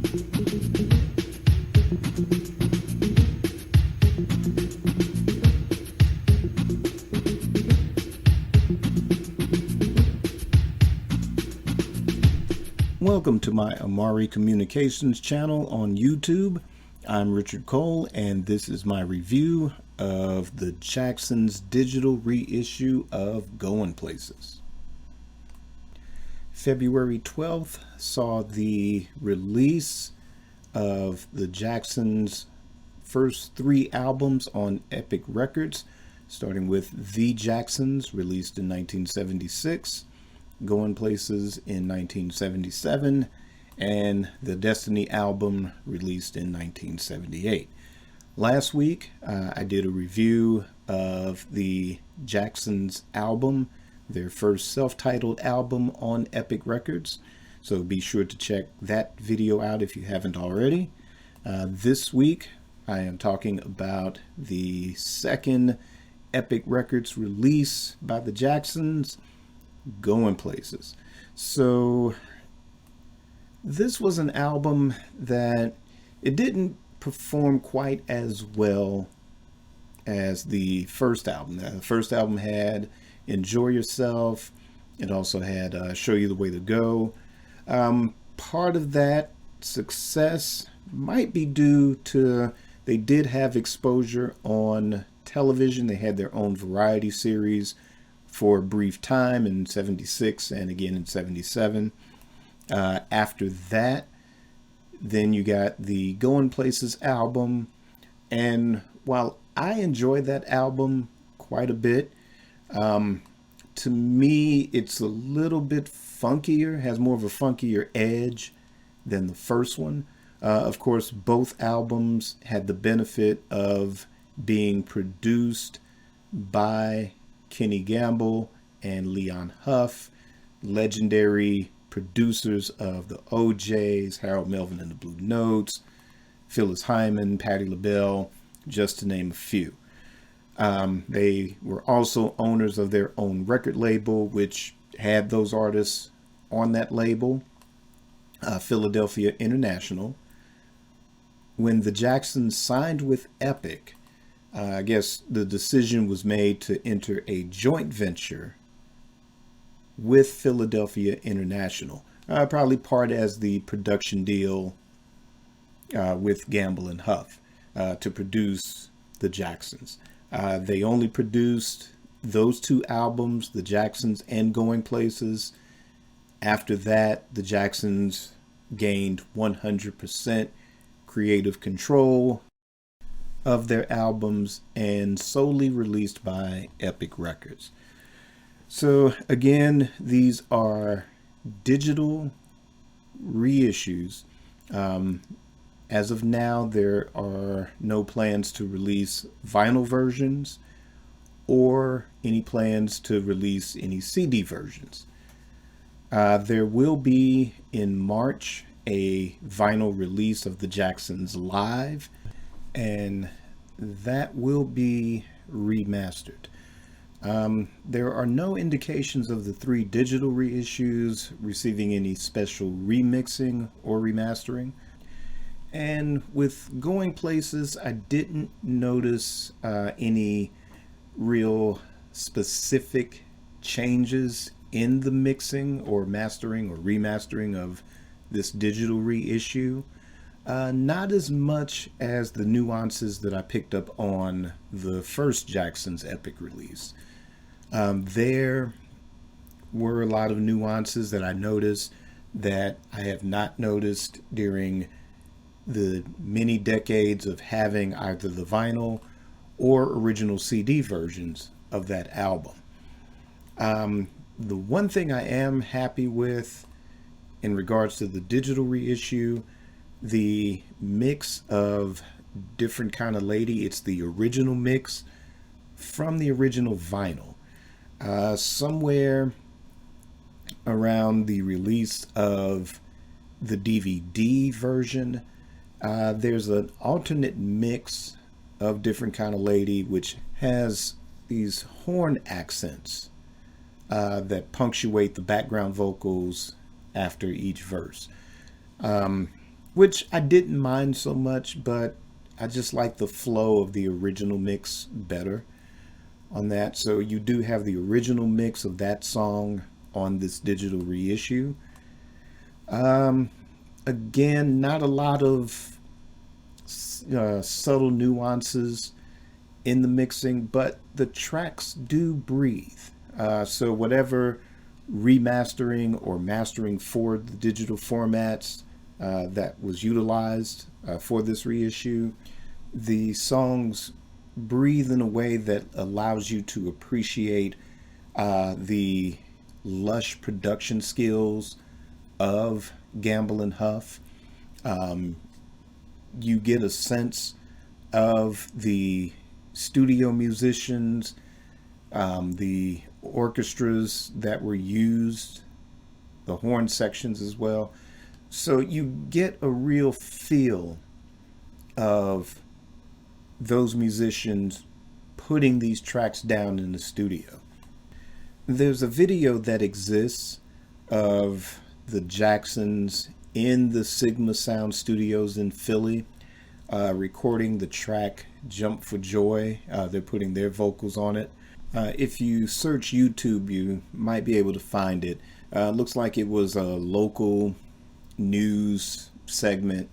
Welcome to my Amari Communications channel on YouTube. I'm Richard Cole, and this is my review of the Jackson's digital reissue of Goin Places. February 12th saw the release of the Jackson's first 3 albums on Epic Records, starting with The Jacksons, released in 1976, Goin Places in 1977, and the Destiny album, released in 1978. Last week, I did a review of the Jacksons album, their first self-titled album on Epic Records, so be sure to check that video out if you haven't already. This week, I am talking about the second Epic Records release by the Jacksons, Goin Places. So this was an album that it didn't perform quite as well as the first album. The first album had Enjoy Yourself. It also had Show You the Way to Go. Part of that success might be due to they did have exposure on television. They had their own variety series for a brief time in 76 and again in 77. After that, then you got the Goin Places album, and while I enjoyed that album quite a bit, to me it's a little bit funkier, has more of a funkier edge than the first one. Of course, both albums had the benefit of being produced by Kenny Gamble and Leon Huff, legendary producers of the OJs, Harold Melvin and the Blue Notes, Phyllis Hyman, Patti LaBelle, just to name a few. They were also owners of their own record label, which had those artists on that label, Philadelphia International. When the Jacksons signed with Epic, I guess the decision was made to enter a joint venture with Philadelphia International, probably part as the production deal with Gamble and Huff to produce the Jacksons. They only produced those 2 albums, the Jacksons and Goin Places. After that, the Jacksons gained 100% creative control of their albums and solely released by Epic Records. So again, these are digital reissues. As of now, there are no plans to release vinyl versions or any plans to release any CD versions. There will be in March a vinyl release of the Jacksons live, and that will be remastered. There are no indications of the 3 digital reissues receiving any special remixing or remastering. And with Goin Places, I didn't notice any real specific changes in the mixing or mastering or remastering of this digital reissue. Not as much as the nuances that I picked up on the first Jackson's Epic release. There were a lot of nuances that I noticed that I have not noticed during the many decades of having either the vinyl or original CD versions of that album. The one thing I am happy with in regards to the digital reissue, the mix of Different Kind of Lady, it's the original mix from the original vinyl. Somewhere around the release of the DVD version, there's an alternate mix of Different Kind of Lady, which has these horn accents that punctuate the background vocals after each verse. which I didn't mind so much, but I just like the flow of the original mix better on that. So you do have the original mix of that song on this digital reissue. Again, not a lot of subtle nuances in the mixing, but the tracks do breathe. So whatever remastering or mastering for the digital formats that was utilized for this reissue, the songs breathe in a way that allows you to appreciate the lush production skills of Gamble and Huff. You get a sense of the studio musicians, the orchestras that were used, the horn sections as well. So you get a real feel of those musicians putting these tracks down in the studio. There's a video that exists of the Jacksons in the Sigma Sound Studios in Philly, recording the track Jump for Joy. They're putting their vocals on it. If you search YouTube, you might be able to find it. Looks like it was a local news segment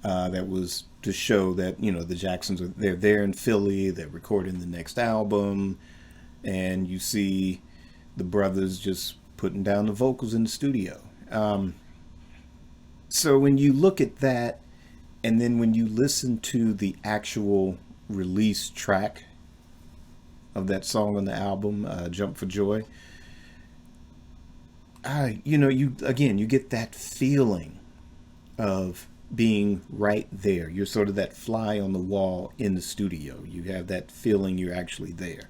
that was to show that, you know, the Jacksons they're there in Philly, they're recording the next album, and you see the brothers just putting down the vocals in the studio. So when you look at that, and then when you listen to the actual release track of that song on the album, Jump for Joy, you get that feeling of being right there. You're sort of that fly on the wall in the studio. You have that feeling you're actually there.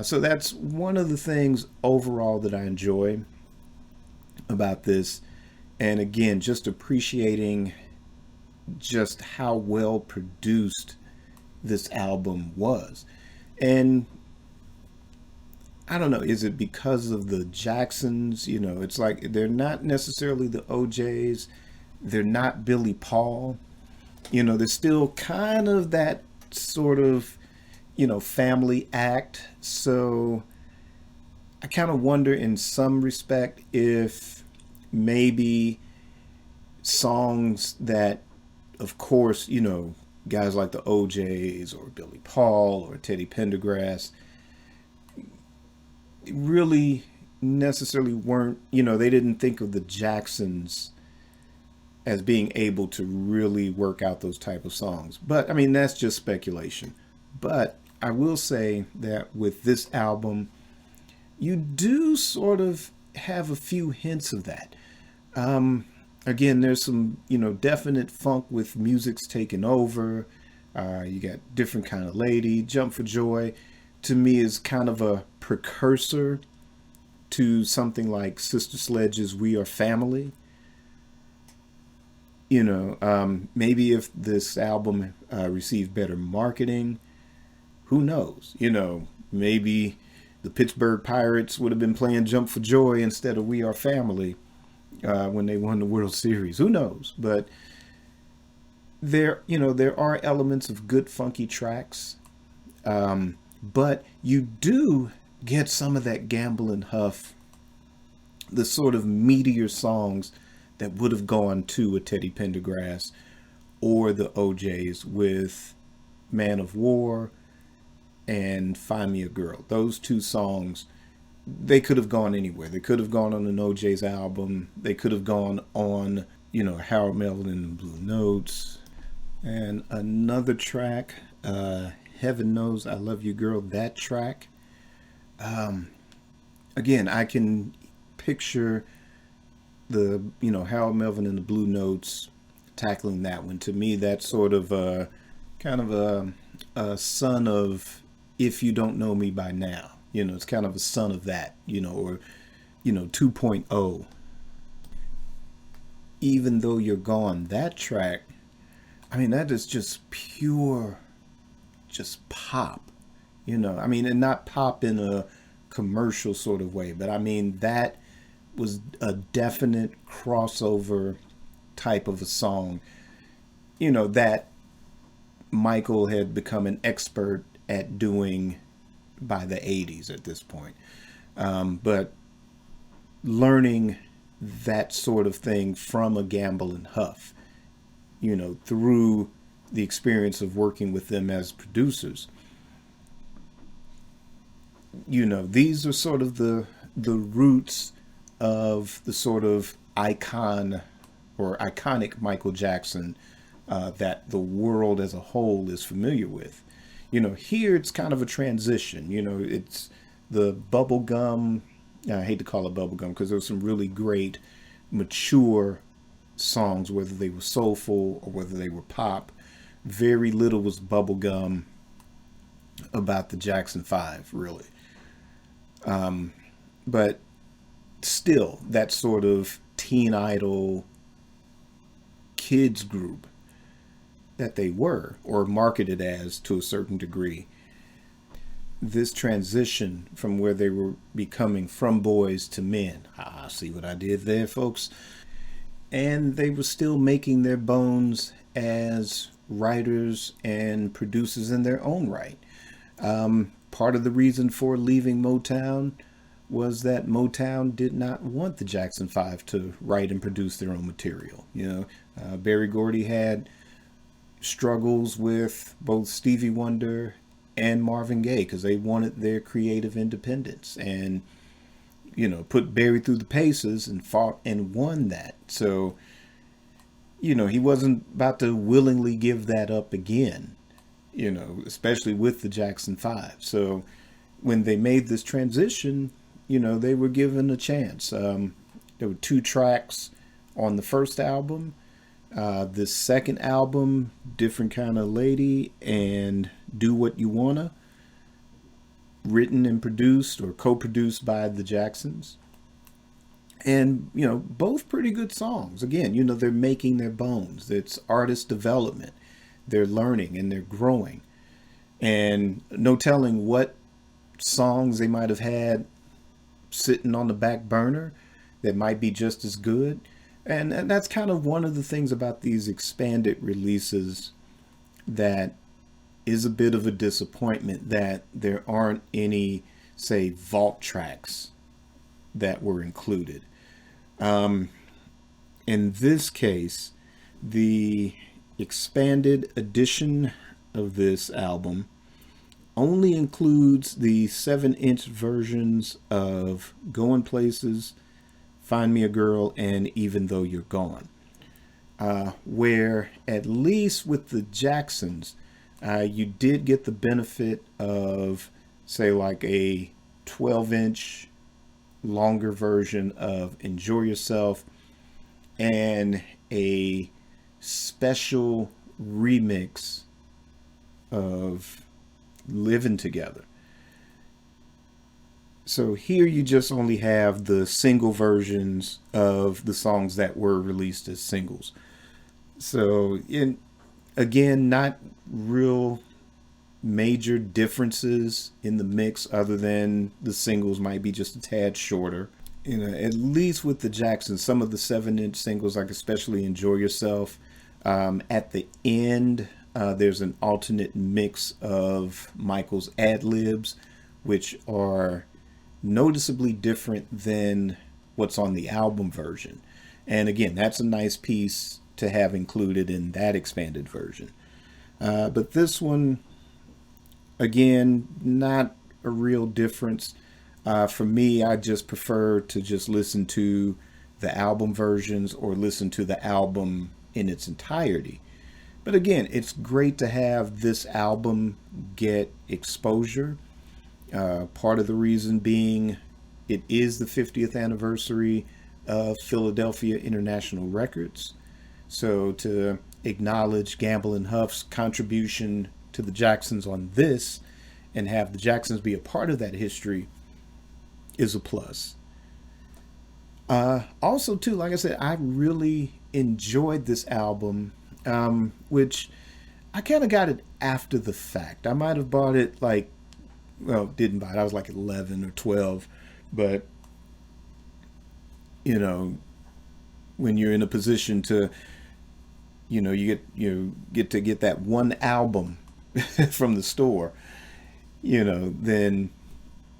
So that's one of the things overall that I enjoy about this. And again, just appreciating just how well produced this album was. And I don't know, is it because of the Jacksons? You know, it's like they're not necessarily the OJs. They're not Billy Paul. You know, there's still kind of that sort of, family act. So I kind of wonder in some respect if maybe songs that, of course, guys like the OJs or Billy Paul or Teddy Pendergrass really necessarily weren't, they didn't think of the Jacksons as being able to really work out those type of songs. But I mean, that's just speculation. But I will say that with this album, you do sort of have a few hints of that. Again, there's some, definite funk with music's taking over. You got Different Kind of Lady. Jump for Joy, to me, is kind of a precursor to something like Sister Sledge's We Are Family. Maybe if this album received better marketing, who knows? Maybe the Pittsburgh Pirates would have been playing Jump for Joy instead of We Are Family when they won the World Series. Who knows? But there are elements of good funky tracks, but you do get some of that Gamble and Huff, the sort of meteor songs that would have gone to a Teddy Pendergrass or the OJs with Man of War and Find Me a Girl. Those two songs, they could have gone anywhere. They could have gone on an OJ's album. They could have gone on, Harold Melvin and the Blue Notes. And another track, Heaven Knows I Love You Girl, that track. Again, I can picture the, Harold Melvin and the Blue Notes tackling that one. To me, that's sort of kind of a son of If You Don't Know Me By Now. It's kind of a son of that, or 2.0. Even Though You're Gone, that track, I mean, that is just pure, just pop, and not pop in a commercial sort of way, but I mean, that was a definite crossover type of a song, you know, that Michael had become an expert at doing by the 80s at this point. But learning that sort of thing from a Gamble and Huff, you know, through the experience of working with them as producers. You know, these are sort of the roots of the sort of icon or iconic Michael Jackson that the world as a whole is familiar with. You know, here it's kind of a transition. You know, it's the bubblegum. I hate to call it bubblegum because there were some really great, mature songs, whether they were soulful or whether they were pop. Very little was bubblegum about the Jackson 5, really. But still, that sort of teen idol kids group that they were, or marketed as to a certain degree. This transition from where they were becoming from boys to men. See what I did there, folks? And they were still making their bones as writers and producers in their own right. Part of the reason for leaving Motown was that Motown did not want the Jackson 5 to write and produce their own material. You know, Berry Gordy had struggles with both Stevie Wonder and Marvin Gaye because they wanted their creative independence, and, you know, put Berry through the paces and fought and won that. So, you know, he wasn't about to willingly give that up again, you know, especially with the Jackson 5. So when they made this transition, you know, they were given a chance. There were 2 tracks on the first album. This second album, Different Kind of Lady and Do What You Wanna, written and produced or co-produced by the Jacksons. And, you know, both pretty good songs. Again, you know, they're making their bones. It's artist development. They're learning and they're growing. And no telling what songs they might have had sitting on the back burner that might be just as good. And that's kind of one of the things about these expanded releases that is a bit of a disappointment, that there aren't any, say, vault tracks that were included. In this case, the expanded edition of this album only includes the 7-inch versions of Goin Places, Find Me a Girl, and Even Though You're Gone. Where, at least with the Jacksons, you did get the benefit of, say, like a 12-inch longer version of Enjoy Yourself and a special remix of Living Together. So here you just only have the single versions of the songs that were released as singles. So, again, not real major differences in the mix other than the singles might be just a tad shorter. You know, at least with the Jacksons, some of the 7-inch singles, like especially Enjoy Yourself, at the end, there's an alternate mix of Michael's ad-libs, which are noticeably different than what's on the album version. And again, that's a nice piece to have included in that expanded version. But this one, again, not a real difference. For me, I just prefer to just listen to the album versions or listen to the album in its entirety. But again, it's great to have this album get exposure. Part of the reason being it is the 50th anniversary of Philadelphia International Records. So to acknowledge Gamble and Huff's contribution to the Jacksons on this and have the Jacksons be a part of that history is a plus. Also, too, like I said, I really enjoyed this album, which I kind of got it after the fact. I might have bought it didn't buy it. I was like 11 or 12, but, you know, when you're in a position to, you get to get that one album from the store, then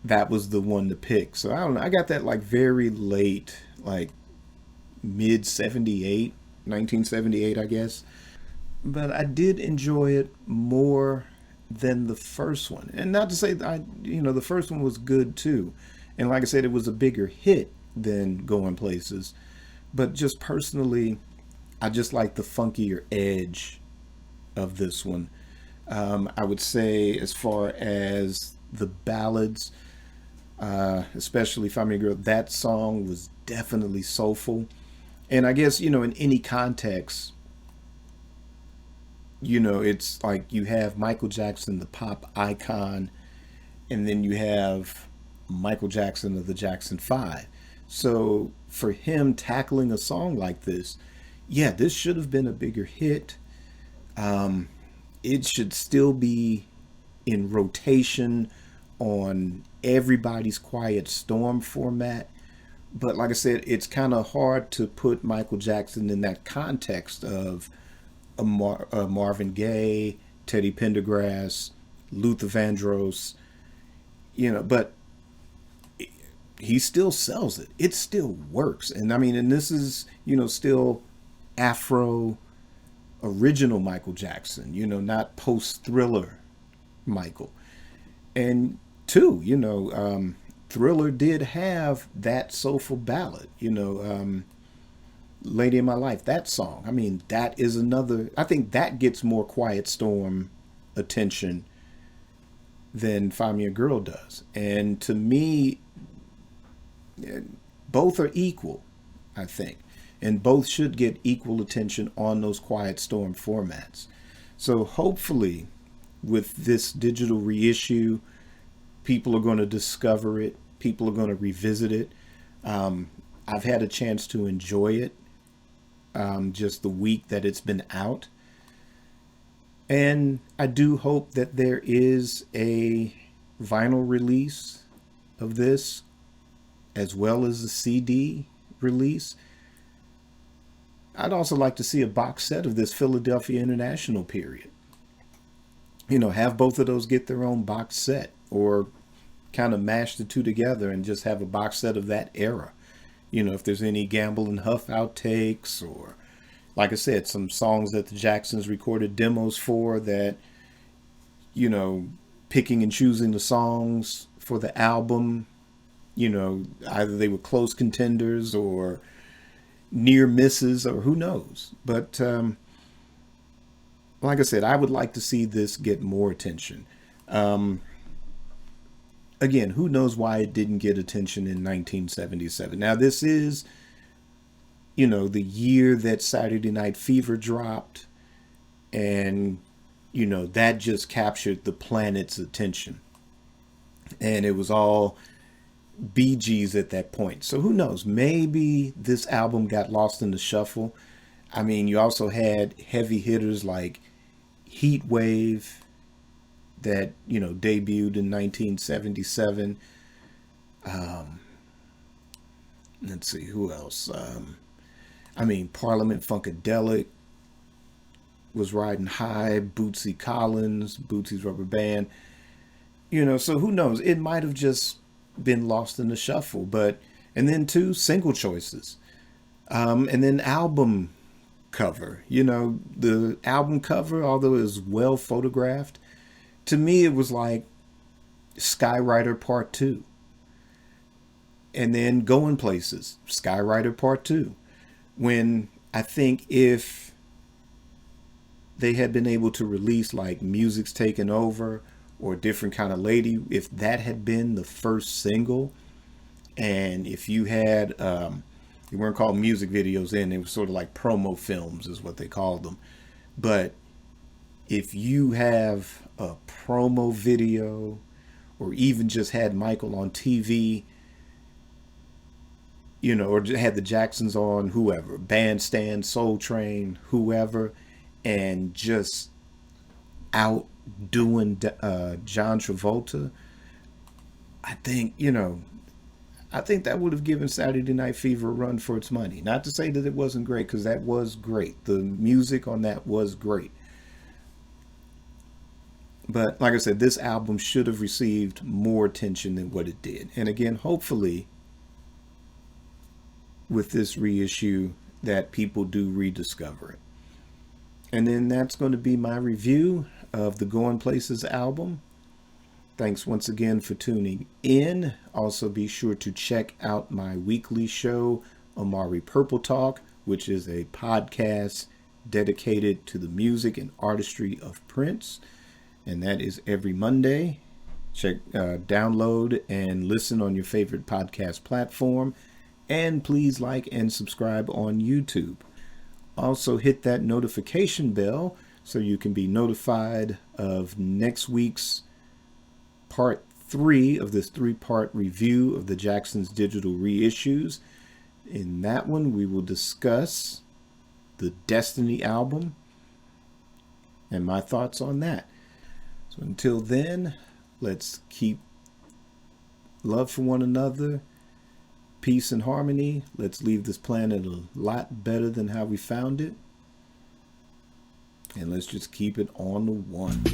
that was the one to pick. So I don't know. I got that like very late, like mid 78, 1978, I guess. But I did enjoy it more than the first one. And not to say that the first one was good too. And like I said, it was a bigger hit than Going Places. But just personally, I just like the funkier edge of this one. I would say, as far as the ballads, especially Find Me a Girl, that song was definitely soulful. And I guess, in any context, it's like you have Michael Jackson, the pop icon, and then you have Michael Jackson of the Jackson 5. So for him tackling a song like this, yeah, this should have been a bigger hit. It should still be in rotation on everybody's Quiet Storm format. But like I said, it's kind of hard to put Michael Jackson in that context of a Marvin Gaye, Teddy Pendergrass, Luther Vandross, but he still sells it. It still works. And I mean, and this is, still Afro original Michael Jackson, not post Thriller Michael. And two, Thriller did have that soulful ballad, Lady in My Life, that song. I mean, that is another, I think that gets more Quiet Storm attention than Find Me a Girl does. And to me, both are equal, I think. And both should get equal attention on those Quiet Storm formats. So hopefully, with this digital reissue, people are going to discover it. People are going to revisit it. I've had a chance to enjoy it just the week that it's been out. And I do hope that there is a vinyl release of this, as well as a CD release. I'd also like to see a box set of this Philadelphia International period. Have both of those get their own box set, or kind of mash the two together and just have a box set of that era. If there's any Gamble and Huff outtakes, or like I said, some songs that the Jacksons recorded demos for that, picking and choosing the songs for the album, either they were close contenders or near misses, or who knows. But like I said, I would like to see this get more attention. Again, who knows why it didn't get attention in 1977. Now, this is, the year that Saturday Night Fever dropped, and, that just captured the planet's attention. And it was all Bee Gees at that point. So who knows? Maybe this album got lost in the shuffle. I mean, you also had heavy hitters like Heat Wave that, debuted in 1977. Let's see, who else? Parliament Funkadelic was riding high. Bootsy Collins, Bootsy's Rubber Band. So who knows? It might have just been lost in the shuffle. But, and then two single choices. And then album cover. The album cover, although it was well photographed, to me it was like Skywriter Part 2. And then Goin Places, Skywriter Part 2. When I think if they had been able to release like Music's Taken Over or Different Kind of Lady, if that had been the first single, and if you had, they weren't called music videos then, they were sort of like promo films is what they called them. But if you have a promo video, or even just had Michael on TV, or had the Jacksons on, whoever, Bandstand, Soul Train, whoever, and just outdoing John Travolta, I think, I think that would have given Saturday Night Fever a run for its money. Not to say that it wasn't great, because that was great. The music on that was great. But like I said, this album should have received more attention than what it did. And again, hopefully, with this reissue, that people do rediscover it. And then that's going to be my review of the Goin Places album. Thanks once again for tuning in. Also, be sure to check out my weekly show, Amari Purple Talk, which is a podcast dedicated to the music and artistry of Prince. And that is every Monday. Download and listen on your favorite podcast platform. And please like and subscribe on YouTube. Also hit that notification bell so you can be notified of next week's part 3 of this 3-part review of the Jacksons digital reissues. In that one, we will discuss the Destiny album and my thoughts on that. So until then, let's keep love for one another, peace and harmony. Let's leave this planet a lot better than how we found it. And let's just keep it on the one.